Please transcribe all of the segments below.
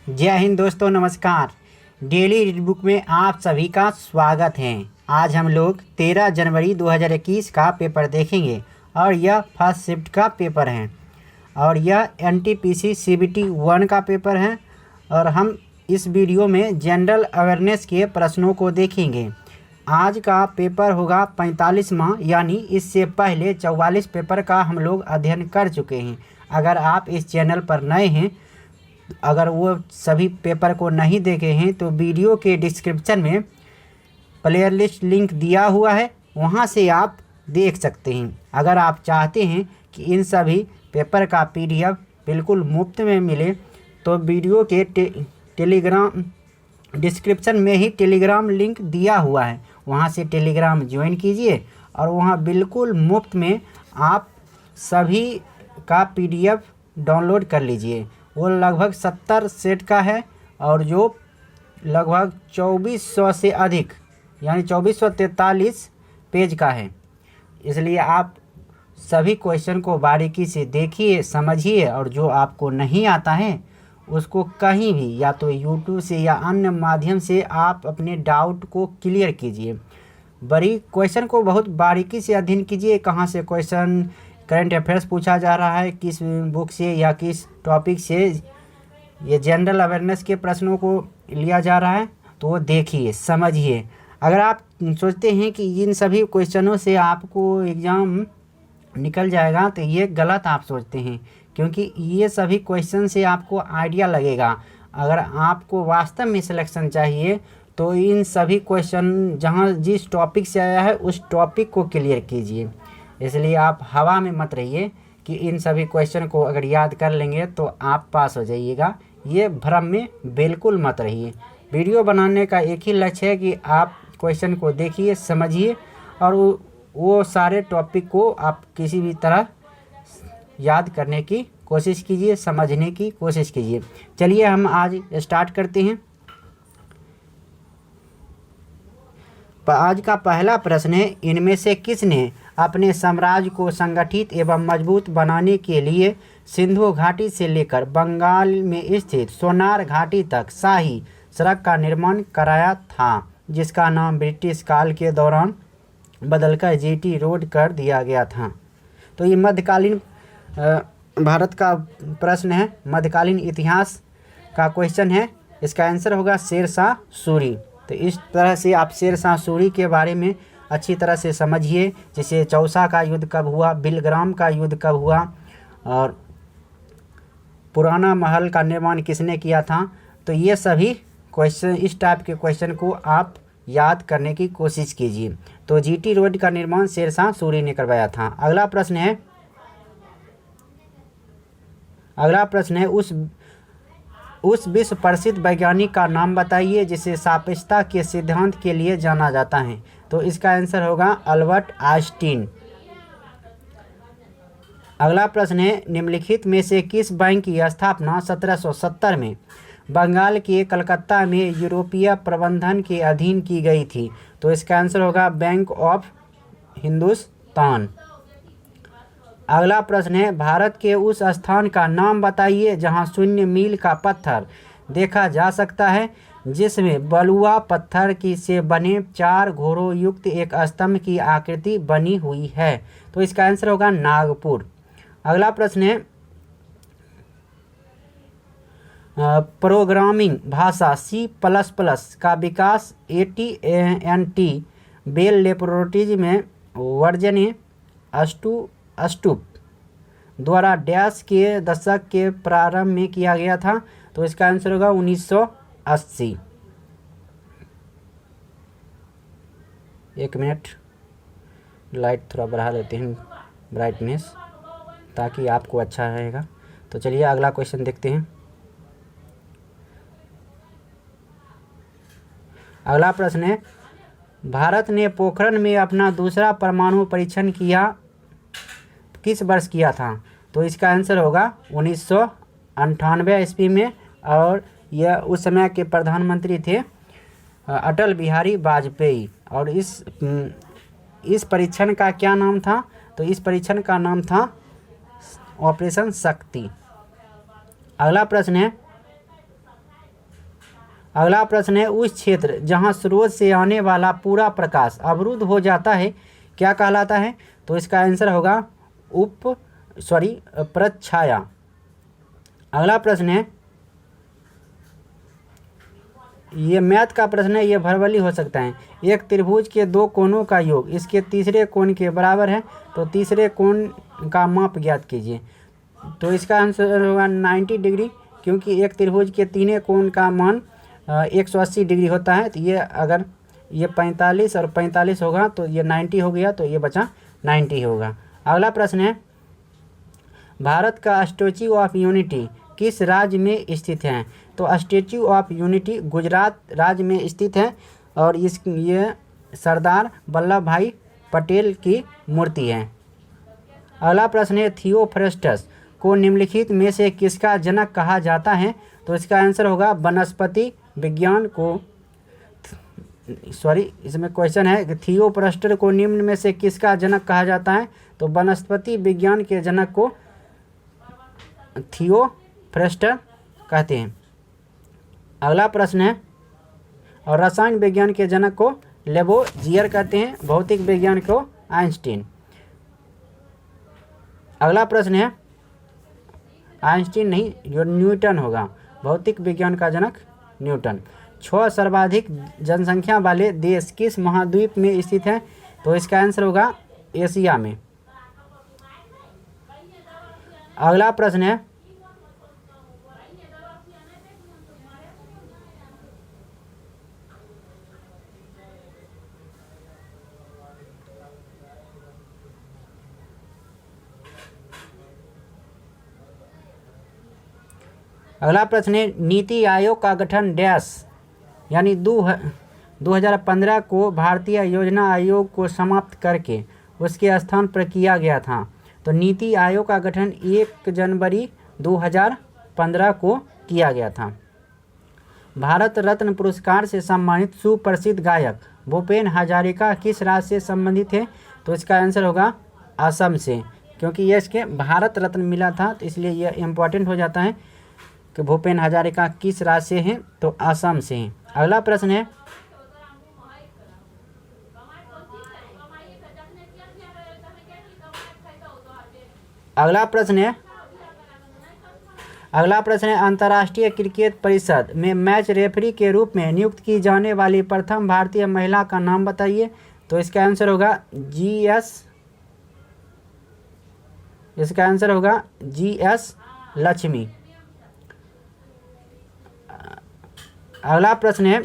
जय हिंद दोस्तों, नमस्कार। डेली रीड बुक में आप सभी का स्वागत है। आज हम लोग 13 जनवरी 2021 का पेपर देखेंगे और यह फर्स्ट शिफ्ट का पेपर है और यह NTPC CBT 1 का पेपर है। और हम इस वीडियो में जनरल अवेयरनेस के प्रश्नों को देखेंगे। आज का पेपर होगा 45वां, यानी इससे पहले 44 पेपर का हम लोग अध्ययन कर चुके हैं। अगर आप इस चैनल पर नए हैं, अगर वो सभी पेपर को नहीं देखे हैं तो वीडियो के डिस्क्रिप्शन में प्लेयर लिस्ट लिंक दिया हुआ है, वहाँ से आप देख सकते हैं। अगर आप चाहते हैं कि इन सभी पेपर का PDF बिल्कुल मुफ्त में मिले तो वीडियो के टेलीग्राम डिस्क्रिप्शन में ही टेलीग्राम लिंक दिया हुआ है, वहाँ से टेलीग्राम ज्वाइन कीजिए और वहाँ बिल्कुल मुफ्त में आप सभी का PDF डाउनलोड कर लीजिए। वो लगभग 70 सेट का है और जो लगभग 2400 से अधिक यानी 2443 पेज का है। इसलिए आप सभी क्वेश्चन को बारीकी से देखिए, समझिए और जो आपको नहीं आता है उसको कहीं भी या तो YouTube से या अन्य माध्यम से आप अपने डाउट को क्लियर कीजिए। बड़ी क्वेश्चन को बहुत बारीकी से अध्ययन कीजिए, कहाँ से क्वेश्चन करंट अफेयर्स पूछा जा रहा है, किस बुक से या किस टॉपिक से ये जनरल अवेयरनेस के प्रश्नों को लिया जा रहा है, तो वो देखिए, समझिए। अगर आप सोचते हैं कि इन सभी क्वेश्चनों से आपको एग्ज़ाम निकल जाएगा तो ये गलत आप सोचते हैं, क्योंकि ये सभी क्वेश्चन से आपको आइडिया लगेगा। अगर आपको वास्तव में सिलेक्शन चाहिए तो इन सभी क्वेश्चन जहाँ जिस टॉपिक से आया है उस टॉपिक को क्लियर कीजिए। इसलिए आप हवा में मत रहिए कि इन सभी क्वेश्चन को अगर याद कर लेंगे तो आप पास हो जाइएगा। ये भ्रम में बिल्कुल मत रहिए। वीडियो बनाने का एक ही लक्ष्य है कि आप क्वेश्चन को देखिए, समझिए और वो सारे टॉपिक को आप किसी भी तरह याद करने की कोशिश कीजिए, समझने की कोशिश कीजिए। चलिए हम आज स्टार्ट करते हैं। आज का पहला प्रश्न है, इनमें से किसने अपने साम्राज्य को संगठित एवं मजबूत बनाने के लिए सिंधु घाटी से लेकर बंगाल में स्थित सोनार घाटी तक शाही सड़क का निर्माण कराया था, जिसका नाम ब्रिटिश काल के दौरान बदलकर GT रोड कर दिया गया था? तो ये मध्यकालीन भारत का प्रश्न है, मध्यकालीन इतिहास का क्वेश्चन है। इसका आंसर होगा शेरशाह सूरी। तो इस तरह से आप शेरशाह सूरी के बारे में अच्छी तरह से समझिए, जैसे चौसा का युद्ध कब हुआ, बिलग्राम का युद्ध कब हुआ और पुराना महल का निर्माण किसने किया था। तो ये सभी क्वेश्चन, इस टाइप के क्वेश्चन को आप याद करने की कोशिश कीजिए। तो GT रोड का निर्माण शेरशाह सूरी ने करवाया था। अगला प्रश्न है उस विश्व प्रसिद्ध वैज्ञानिक का नाम बताइए जिसे सापेक्षता के सिद्धांत के लिए जाना जाता है। तो इसका आंसर होगा अल्बर्ट आइंस्टीन। अगला प्रश्न है, निम्नलिखित में से किस बैंक की स्थापना 1770 में बंगाल के कलकत्ता में यूरोपीय प्रबंधन के अधीन की गई थी? तो इसका आंसर होगा बैंक ऑफ हिंदुस्तान। अगला प्रश्न है, भारत के उस स्थान का नाम बताइए जहां शून्य मील का पत्थर देखा जा सकता है, जिसमें बलुआ पत्थर की से बने 4 घोड़ों युक्त एक स्तंभ की आकृति बनी हुई है। तो इसका आंसर होगा नागपुर। अगला प्रश्न है, प्रोग्रामिंग भाषा C++ का विकास AT&T बेल लेबोरेटरीज में वर्जन अस्टूप द्वारा डैश के दशक के प्रारंभ में किया गया था? तो इसका आंसर होगा 1980। एक मिनट, लाइट थोड़ा बढ़ा लेते हैं ब्राइटनेस ताकि आपको अच्छा रहेगा। तो चलिए अगला क्वेश्चन देखते हैं। अगला प्रश्न है, भारत ने पोखरण में अपना दूसरा परमाणु परीक्षण किस वर्ष किया था? तो इसका आंसर होगा 1998 ईस्वी में और यह उस समय के प्रधानमंत्री थे अटल बिहारी वाजपेयी। और इस परीक्षण का क्या नाम था? तो इस परीक्षण का नाम था ऑपरेशन शक्ति। अगला प्रश्न है, अगला प्रश्न है, उस क्षेत्र जहां स्रोत से आने वाला पूरा प्रकाश अवरुद्ध हो जाता है क्या कहलाता है? तो इसका आंसर होगा प्रच्छाया। अगला प्रश्न है, ये मैथ का प्रश्न है, ये वर्बली हो सकता है। एक त्रिभुज के दो कोणों का योग इसके तीसरे कोण के बराबर है, तो तीसरे कोण का माप ज्ञात कीजिए। तो इसका आंसर होगा 90 डिग्री, क्योंकि एक त्रिभुज के तीनों कोण का मान 180 डिग्री होता है। तो ये अगर ये 45 और 45 होगा तो ये 90 हो गया, तो ये बचा 90 होगा। अगला प्रश्न है, भारत का स्टैच्यू ऑफ यूनिटी किस राज्य में स्थित है? तो स्टैच्यू ऑफ यूनिटी गुजरात राज्य में स्थित है और ये सरदार वल्लभ भाई पटेल की मूर्ति है। अगला प्रश्न है, थियोफ्रेस्टस को निम्नलिखित में से किसका जनक कहा जाता है? तो इसका आंसर होगा वनस्पति विज्ञान को इसमें क्वेश्चन है कि थियोफ्रेस्टस को निम्न में से किसका जनक कहा जाता है? तो वनस्पति विज्ञान के जनक को थियोफ्रेस्टस कहते हैं। अगला प्रश्न है, और रसायन विज्ञान के जनक को लेबोजियर कहते हैं, भौतिक विज्ञान को आइंस्टीन। अगला प्रश्न है, आइंस्टीन नहीं, जो न्यूटन होगा, भौतिक विज्ञान का जनक न्यूटन। 6 सर्वाधिक जनसंख्या वाले देश किस महाद्वीप में स्थित हैं? तो इसका आंसर होगा एशिया में। अगला प्रश्न है, नीति आयोग का गठन डैश यानी 2015 को भारतीय योजना आयोग को समाप्त करके उसके स्थान पर किया गया था। तो नीति आयोग का गठन 1 जनवरी 2015 को किया गया था। भारत रत्न पुरस्कार से सम्मानित सुप्रसिद्ध गायक भूपेन हजारिका किस राज्य से संबंधित है? तो इसका आंसर होगा असम से, क्योंकि ये इसके भारत रत्न मिला था, तो इसलिए यह इम्पोर्टेंट हो जाता है कि भूपेन हजारिका किस राज्य से हैं? तो असम से हैं। अगला प्रश्न है, अंतर्राष्ट्रीय क्रिकेट परिषद में मैच रेफरी के रूप में नियुक्त की जाने वाली प्रथम भारतीय महिला का नाम बताइए। तो इसका आंसर होगा GS लक्ष्मी। अगला प्रश्न है,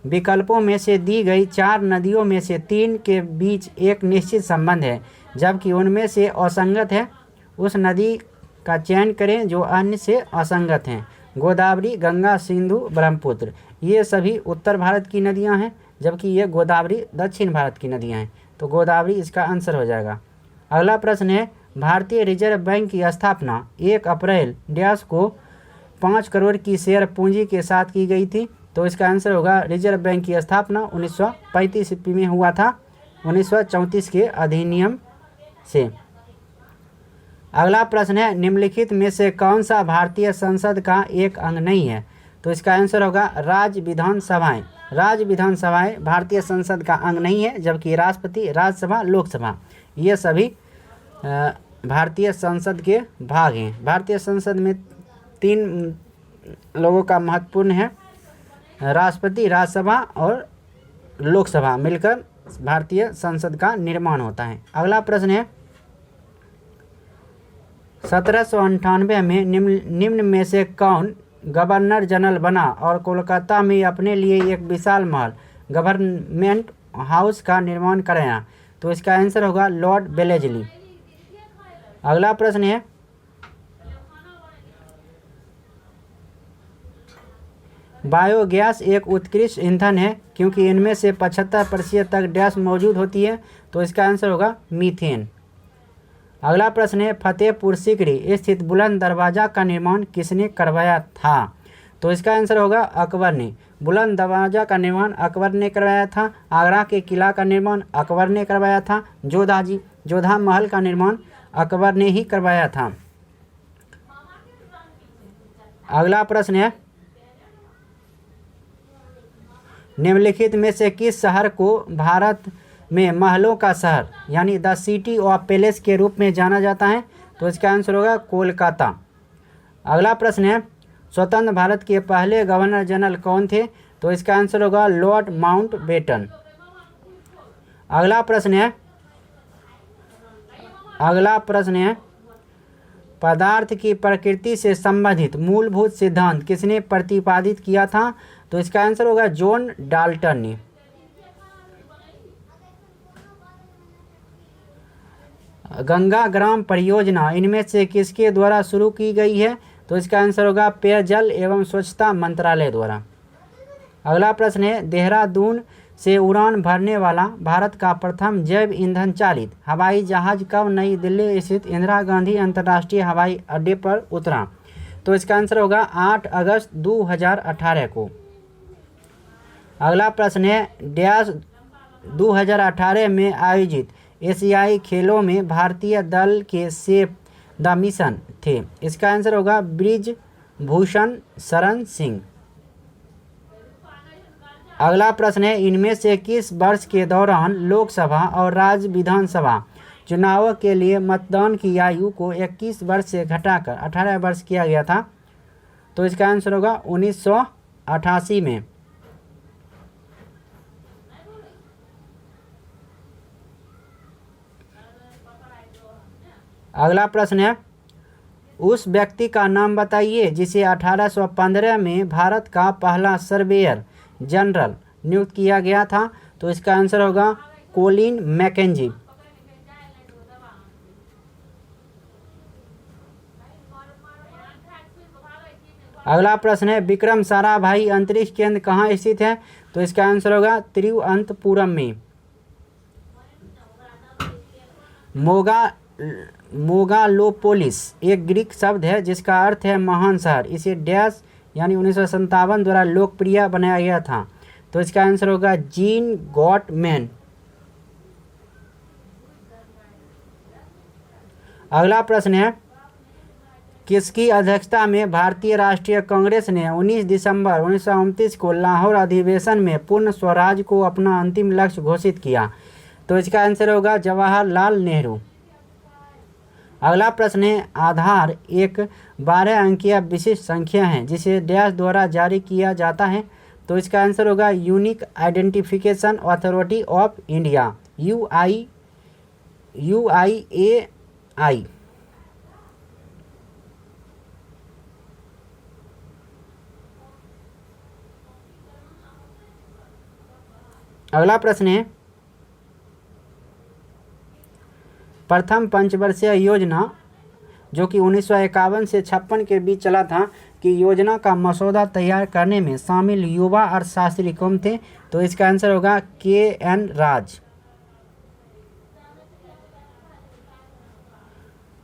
विकल्पों में से दी गई 4 नदियों में से 3 के बीच एक निश्चित संबंध है जबकि उनमें से असंगत है, उस नदी का चयन करें जो अन्य से असंगत हैं। गोदावरी, गंगा, सिंधु, ब्रह्मपुत्र, ये सभी उत्तर भारत की नदियां हैं, जबकि ये गोदावरी दक्षिण भारत की नदियां हैं। तो गोदावरी इसका आंसर हो जाएगा। अगला प्रश्न है, भारतीय रिजर्व बैंक की स्थापना 1 अप्रैल डैश को 5 करोड़ की शेयर पूंजी के साथ की गई थी। तो इसका आंसर होगा, रिजर्व बैंक की स्थापना 1935 ईस्वी में हुआ था, 1934 के अधिनियम से। अगला प्रश्न है, निम्नलिखित में से कौन सा भारतीय संसद का एक अंग नहीं है? तो इसका आंसर होगा राज्य विधानसभाएं। राज्य विधानसभाएं भारतीय संसद का अंग नहीं है, जबकि राष्ट्रपति, राज्यसभा, लोकसभा ये सभी भारतीय संसद के भाग हैं। भारतीय संसद में 3 लोगों का महत्वपूर्ण है, राष्ट्रपति, राज्यसभा और लोकसभा मिलकर भारतीय संसद का निर्माण होता है। अगला प्रश्न है, 1798 में निम्न में से कौन गवर्नर जनरल बना और कोलकाता में अपने लिए एक विशाल महल गवर्नमेंट हाउस का निर्माण कराया? तो इसका आंसर होगा लॉर्ड वेलेस्ली। अगला प्रश्न है, बायोगैस एक उत्कृष्ट ईंधन है क्योंकि इनमें से 75% तक गैस मौजूद होती है। तो इसका आंसर होगा मीथेन। अगला प्रश्न है, फतेहपुर सीकरी स्थित बुलंद दरवाज़ा का निर्माण किसने करवाया था? तो इसका आंसर होगा अकबर ने। बुलंद दरवाज़ा का निर्माण अकबर ने करवाया था। आगरा के किला का निर्माण अकबर ने करवाया था। जोधा महल का निर्माण अकबर ने ही करवाया था। अगला प्रश्न है, निम्नलिखित में से किस शहर को भारत में महलों का शहर यानी द सिटी ऑफ पैलेस के रूप में जाना जाता है? तो इसका आंसर होगा कोलकाता। अगला प्रश्न है, स्वतंत्र भारत के पहले गवर्नर जनरल कौन थे? तो इसका आंसर होगा लॉर्ड माउंटबेटन। अगला प्रश्न है पदार्थ की प्रकृति से संबंधित मूलभूत सिद्धांत किसने प्रतिपादित किया था? तो इसका आंसर होगा जॉन डाल्टन ने। गंगा ग्राम परियोजना इनमें से किसके द्वारा शुरू की गई है? तो इसका आंसर होगा पेयजल एवं स्वच्छता मंत्रालय द्वारा। अगला प्रश्न है, देहरादून से उड़ान भरने वाला भारत का प्रथम जैव ईंधन चालित हवाई जहाज कब नई दिल्ली स्थित इंदिरा गांधी अंतर्राष्ट्रीय हवाई अड्डे पर उतरा? तो इसका आंसर होगा 8 अगस्त 2018 को। अगला प्रश्न है, डैश 2018 में आयोजित एशियाई खेलों में भारतीय दल के सेफ द मिशन थे? इसका आंसर होगा ब्रिज भूषण शरण सिंह। अगला प्रश्न है, इनमें से किस वर्ष के दौरान लोकसभा और राज्य विधानसभा चुनावों के लिए मतदान की आयु को 21 वर्ष से घटाकर 18 वर्ष किया गया था? तो इसका आंसर होगा 1988 में। अगला प्रश्न है, उस व्यक्ति का नाम बताइए जिसे 1815 में भारत का पहला सर्वेयर जनरल नियुक्त किया गया था? तो इसका आंसर होगा कोलिन मैकेंजी। अगला प्रश्न है, विक्रम साराभाई अंतरिक्ष केंद्र कहाँ स्थित है? तो इसका आंसर होगा तिरुवनंतपुरम में। मोगालोपोलिस एक ग्रीक शब्द है जिसका अर्थ है महान शहर। इसे डैश यानी 1957 द्वारा लोकप्रिय बनाया गया था? तो इसका आंसर होगा जीन गॉटमैन। अगला प्रश्न है, किसकी अध्यक्षता में भारतीय राष्ट्रीय कांग्रेस ने 19 दिसंबर 1929 को लाहौर अधिवेशन में पूर्ण स्वराज को अपना अंतिम लक्ष्य घोषित किया? तो इसका आंसर होगा जवाहरलाल नेहरू। अगला प्रश्न है, आधार एक 12 अंकीय विशिष्ट संख्या है जिसे डैश द्वारा जारी किया जाता है? तो इसका आंसर होगा unique identification authority of India UIAI। अगला प्रश्न है, प्रथम पंचवर्षीय योजना जो कि 1951 से 56 के बीच चला था कि योजना का मसौदा तैयार करने में शामिल युवा अर्थशास्त्री कौन थे? तो इसका आंसर होगा KN राज।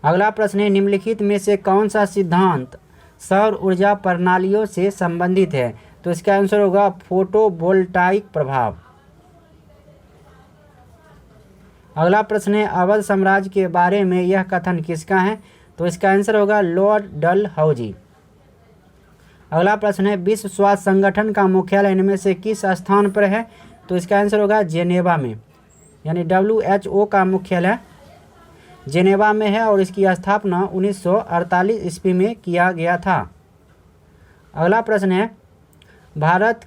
अगला प्रश्न है, निम्नलिखित में से कौन सा सिद्धांत सौर ऊर्जा प्रणालियों से संबंधित है? तो इसका आंसर होगा फोटोवोल्टाइक प्रभाव। अगला प्रश्न है, अवध साम्राज्य के बारे में यह कथन किसका है? तो इसका आंसर होगा लॉर्ड डलहौजी। अगला प्रश्न है, विश्व स्वास्थ्य संगठन का मुख्यालय इनमें से किस स्थान पर है? तो इसका आंसर होगा जेनेवा में, यानी WHO का मुख्यालय जेनेवा में है और इसकी स्थापना 1948 ईस्वी में किया गया था। अगला प्रश्न है, भारत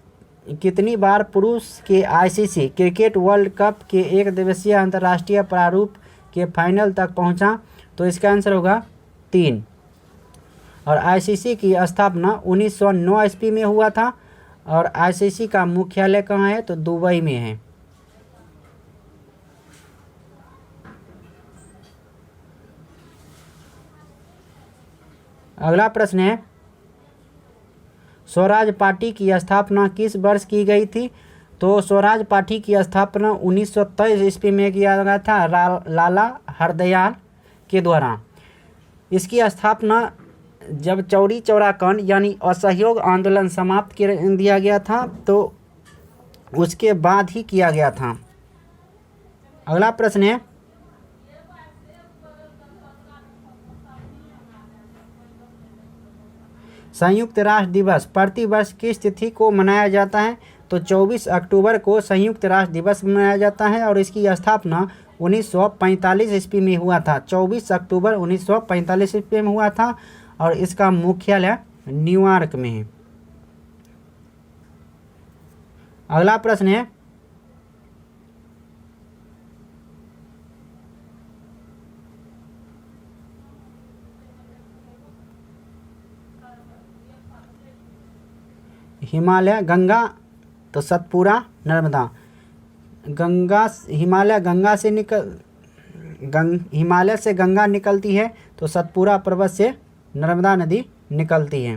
कितनी बार पुरुष के ICC क्रिकेट वर्ल्ड कप के एक दिवसीय अंतर्राष्ट्रीय प्रारूप के फाइनल तक पहुंचा? तो इसका आंसर होगा 3। और ICC की स्थापना 1909 ईस्वी में हुआ था और ICC का मुख्यालय कहाँ है? तो दुबई में है। अगला प्रश्न है, स्वराज पार्टी की स्थापना किस वर्ष की गई थी? तो स्वराज पार्टी की स्थापना 1923 ईस्वी में किया गया था लाला हरदयाल के द्वारा। इसकी स्थापना जब चौरी चौरा कांड यानी असहयोग आंदोलन समाप्त कर दिया गया था तो उसके बाद ही किया गया था। अगला प्रश्न है, संयुक्त राष्ट्र दिवस प्रतिवर्ष किस तिथि को मनाया जाता है? तो 24 अक्टूबर को संयुक्त राष्ट्र दिवस मनाया जाता है और इसकी स्थापना 1945 ईस्वी में हुआ था। 24 अक्टूबर 1945 ईस्वी में हुआ था और इसका मुख्यालय न्यूयॉर्क में है। अगला प्रश्न है, हिमालय गंगा तो सतपुरा नर्मदा। हिमालय से गंगा निकलती है तो सतपुरा पर्वत से नर्मदा नदी निकलती है।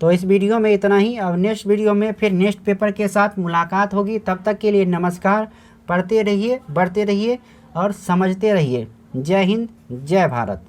तो इस वीडियो में इतना ही। अब नेक्स्ट वीडियो में फिर नेक्स्ट पेपर के साथ मुलाकात होगी। तब तक के लिए नमस्कार। पढ़ते रहिए, बढ़ते रहिए और समझते रहिए। जय हिंद, जय भारत।